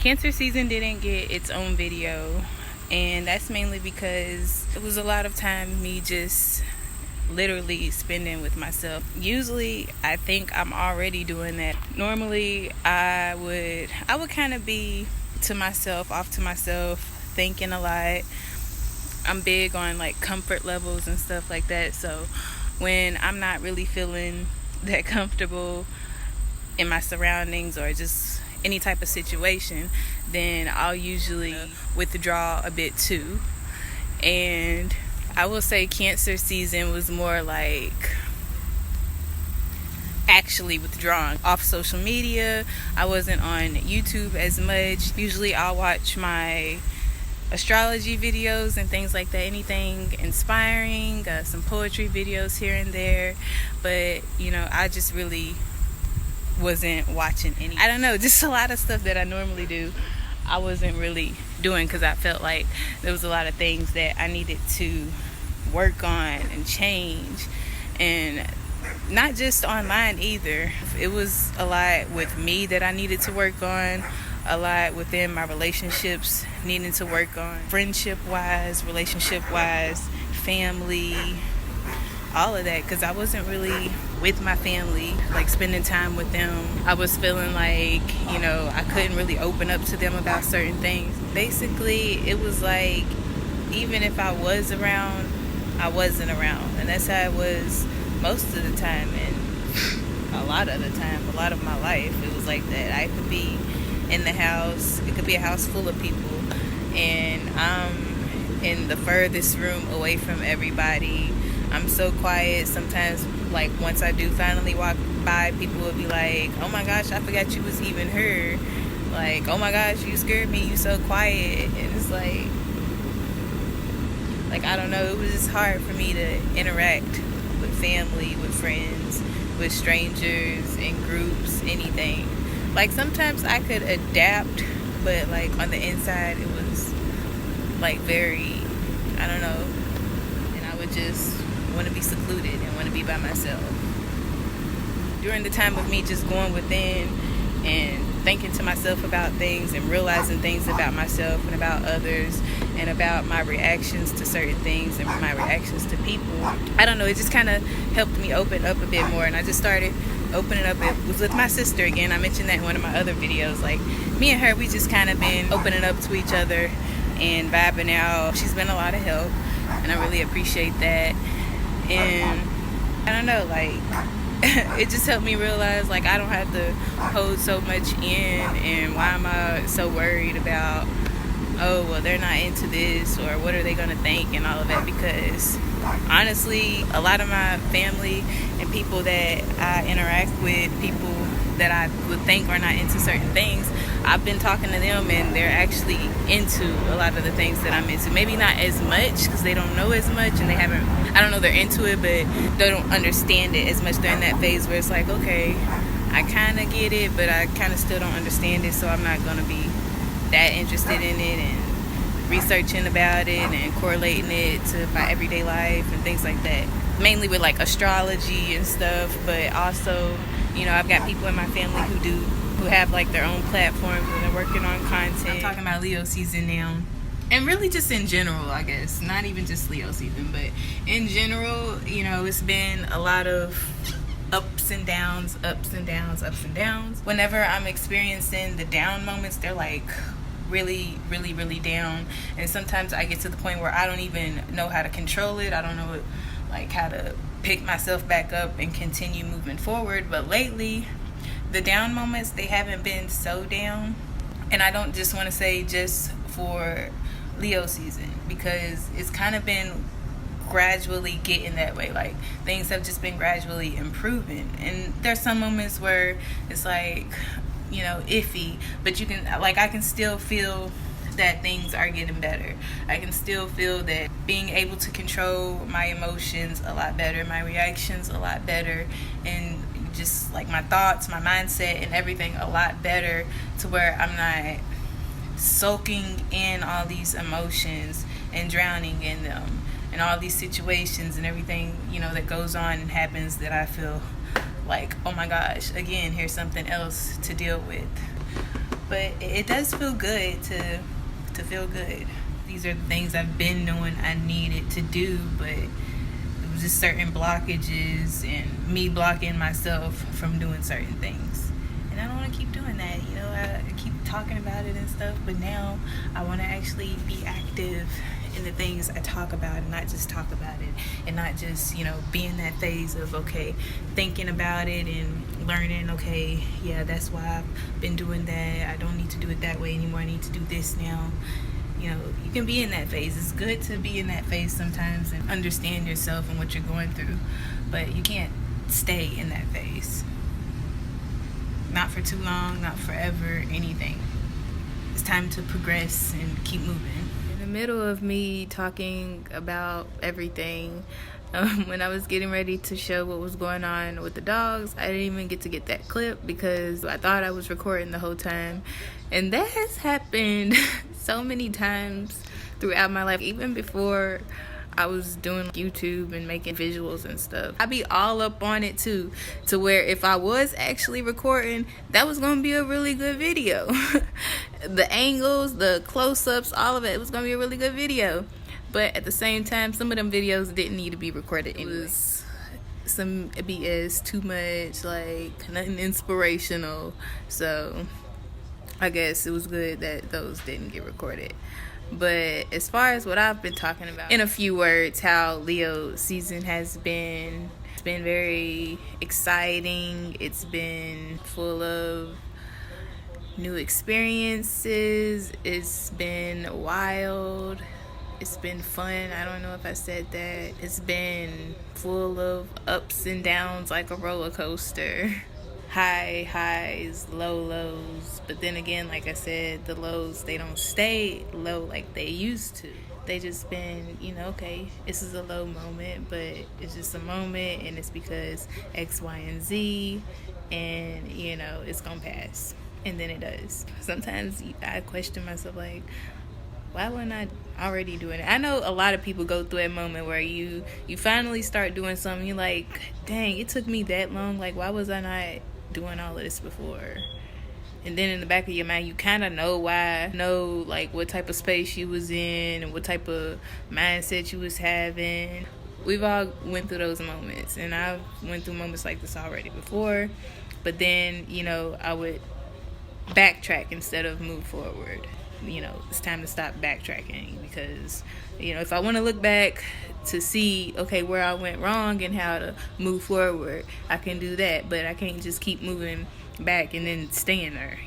Cancer season didn't get its own video, and that's mainly because it was a lot of time me just literally spending with myself. Usually I think I'm already doing that. Normally I would kind of be to myself, off to myself, thinking a lot. I'm big on like comfort levels and stuff like that, so when I'm not really feeling that comfortable in my surroundings or just any type of situation, then I'll usually withdraw a bit too. And I will say Cancer season was more like actually withdrawn off social media. I wasn't on YouTube as much. Usually I'll watch my astrology videos and things like that, anything inspiring, some poetry videos here and there, but I just really wasn't watching any. I don't know, just a lot of stuff that I normally do I wasn't really doing because I felt like there was a lot of things that I needed to work on and change, and not just online either. It was a lot with me that I needed to work on, a lot within my relationships needing to work on, friendship wise, relationship wise, family, all of that, because I wasn't really with my family, like spending time with them. I was feeling like, I couldn't really open up to them about certain things. Basically, it was like, even if I was around, I wasn't around. And that's how it was most of the time. And a lot of the time, a lot of my life, it was like that. I could be in the house, it could be a house full of people, and I'm in the furthest room away from everybody. I'm so quiet. Sometimes, like, once I do finally walk by, people will be like, oh my gosh, I forgot you was even here. Like, oh my gosh, you scared me, you so quiet. And it's like I don't know, it was just hard for me to interact with family, with friends, with strangers, in groups, anything. Like, sometimes I could adapt, but like on the inside it was like very, I don't know, and I would just want to be secluded and want to be by myself. During the time of me just going within and thinking to myself about things and realizing things about myself and about others and about my reactions to certain things and my reactions to people, I don't know, it just kind of helped me open up a bit more. And I just started opening up. It was with my sister again. I mentioned that in one of my other videos. Like, me and her, we just kind of been opening up to each other and vibing out. She's been a lot of help, and I really appreciate that. And I don't know, like, it just helped me realize, like, I don't have to hold so much in, and why am I so worried about, oh, well, they're not into this, or what are they going to think, and all of that, because honestly, a lot of my family and people that I interact with, people that I would think are not into certain things, I've been talking to them and they're actually into a lot of the things that I'm into. Maybe not as much because they don't know as much, and they haven't, I don't know, they're into it, but they don't understand it as much. They're in that phase where it's like, okay, I kind of get it, but I kind of still don't understand it, so I'm not going to be that interested in it and researching about it and correlating it to my everyday life and things like that. Mainly with like astrology and stuff, but also, I've got people in my family who have like their own platforms and they're working on content. I'm talking about Leo season now. And really just in general, I guess. Not even just Leo season, but in general, it's been a lot of ups and downs, ups and downs, ups and downs. Whenever I'm experiencing the down moments, they're like really, really, really down. And sometimes I get to the point where I don't even know how to control it. I don't know how to pick myself back up and continue moving forward. But lately, the down moments, they haven't been so down. And I don't just want to say just for Leo season, because it's kind of been gradually getting that way. Like, things have just been gradually improving, and there's some moments where it's like, iffy, but you can, like, I can still feel that things are getting better. I can still feel that being able to control my emotions a lot better, my reactions a lot better, and just like my thoughts, my mindset, and everything a lot better, to where I'm not soaking in all these emotions and drowning in them and all these situations and everything, that goes on and happens, that I feel like, oh my gosh, again, here's something else to deal with. But it does feel good to feel good. These are the things I've been knowing I needed to do, but it was just certain blockages and me blocking myself from doing certain things. And I don't want to keep doing that. I keep talking about it and stuff, but now I want to actually be active in the things I talk about and not just talk about it, and not just, be in that phase of, okay, thinking about it and learning, okay, yeah, that's why I've been doing that. I don't need to do it that way anymore. I need to do this now. You can be in that phase. It's good to be in that phase sometimes and understand yourself and what you're going through, but you can't stay in that phase. Not for too long, not forever, anything. It's time to progress and keep moving. In the middle of me talking about everything, when I was getting ready to show what was going on with the dogs, I didn't even get to get that clip because I thought I was recording the whole time. And that has happened so many times throughout my life, even before I was doing YouTube and making visuals and stuff. I be all up on it too, to where if I was actually recording, that was gonna be a really good video. The angles, the close-ups, all of it was gonna be a really good video. But at the same time, some of them videos didn't need to be recorded anyway. It was some BS, too much, like nothing inspirational. So I guess it was good that those didn't get recorded. But as far as what I've been talking about, in a few words, how Leo season has been, it's been very exciting. It's been full of new experiences. It's been wild. It's been fun. I don't know if I said that. It's been full of ups and downs like a roller coaster. High highs, low lows. But then again, like I said, the lows, they don't stay low like they used to. They just been, okay, this is a low moment, but it's just a moment, and it's because X, Y, and Z, and, it's gonna pass. And then it does. Sometimes I question myself, like, why wasn't I already doing it? I know a lot of people go through that moment where you finally start doing something, you're like, dang, it took me that long, like, why was I not doing all of this before? And then in the back of your mind, you kind of know why, like what type of space you was in and what type of mindset you was having. We've all went through those moments, and I've went through moments like this already before, but then I would backtrack instead of move forward. It's time to stop backtracking, because if I want to look back to see, okay, where I went wrong and how to move forward, I can do that, but I can't just keep moving back and then staying there,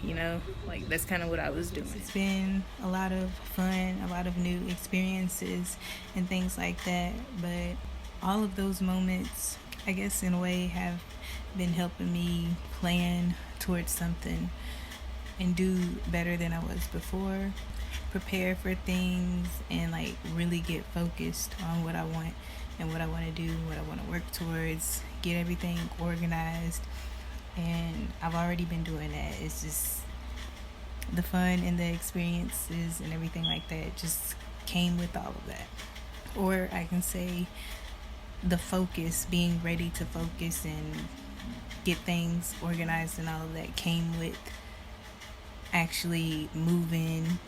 like that's kind of what I was doing. It's been a lot of fun, a lot of new experiences and things like that, but all of those moments, I guess in a way, have been helping me plan towards something and do better than I was before, prepare for things, and like really get focused on what I want and what I want to do, what I want to work towards, get everything organized. And I've already been doing that. It's just the fun and the experiences and everything like that just came with all of that. Or I can say the focus, being ready to focus and get things organized and all of that came with actually moving,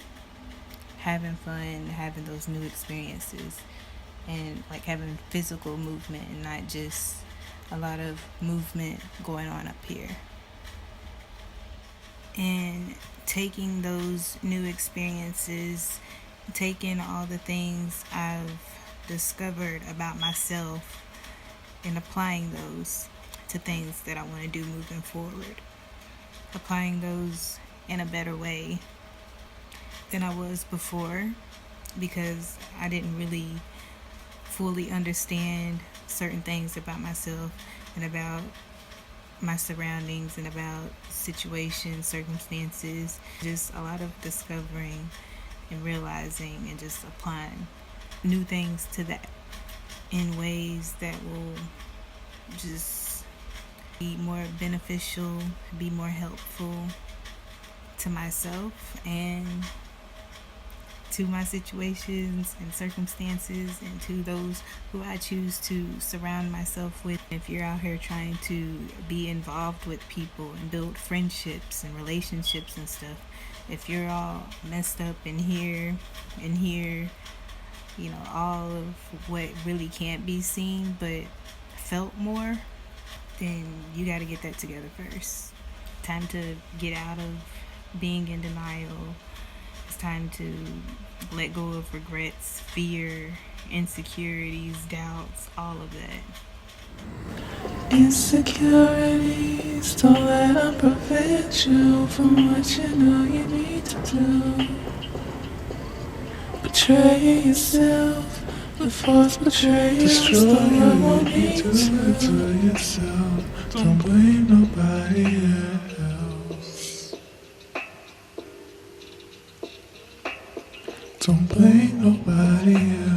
having fun, having those new experiences, and like having physical movement and not just a lot of movement going on up here. And taking those new experiences, taking all the things I've discovered about myself and applying those to things that I want to do moving forward. Applying those in a better way than I was before, because I didn't really fully understand certain things about myself and about my surroundings and about situations, circumstances. Just a lot of discovering and realizing and just applying new things to that in ways that will just be more beneficial, be more helpful to myself and to my situations and circumstances and to those who I choose to surround myself with. If you're out here trying to be involved with people and build friendships and relationships and stuff, if you're all messed up in here, all of what really can't be seen but felt more, then you got to get that together first. Time to get out of being in denial. It's time to let go of regrets, fear, insecurities, doubts, all of that. Insecurities, don't let them prevent you from what you know you need to do. Betray yourself before it's betrayal. Destroy your need to yourself. Don't blame nobody else. Don't blame nobody else.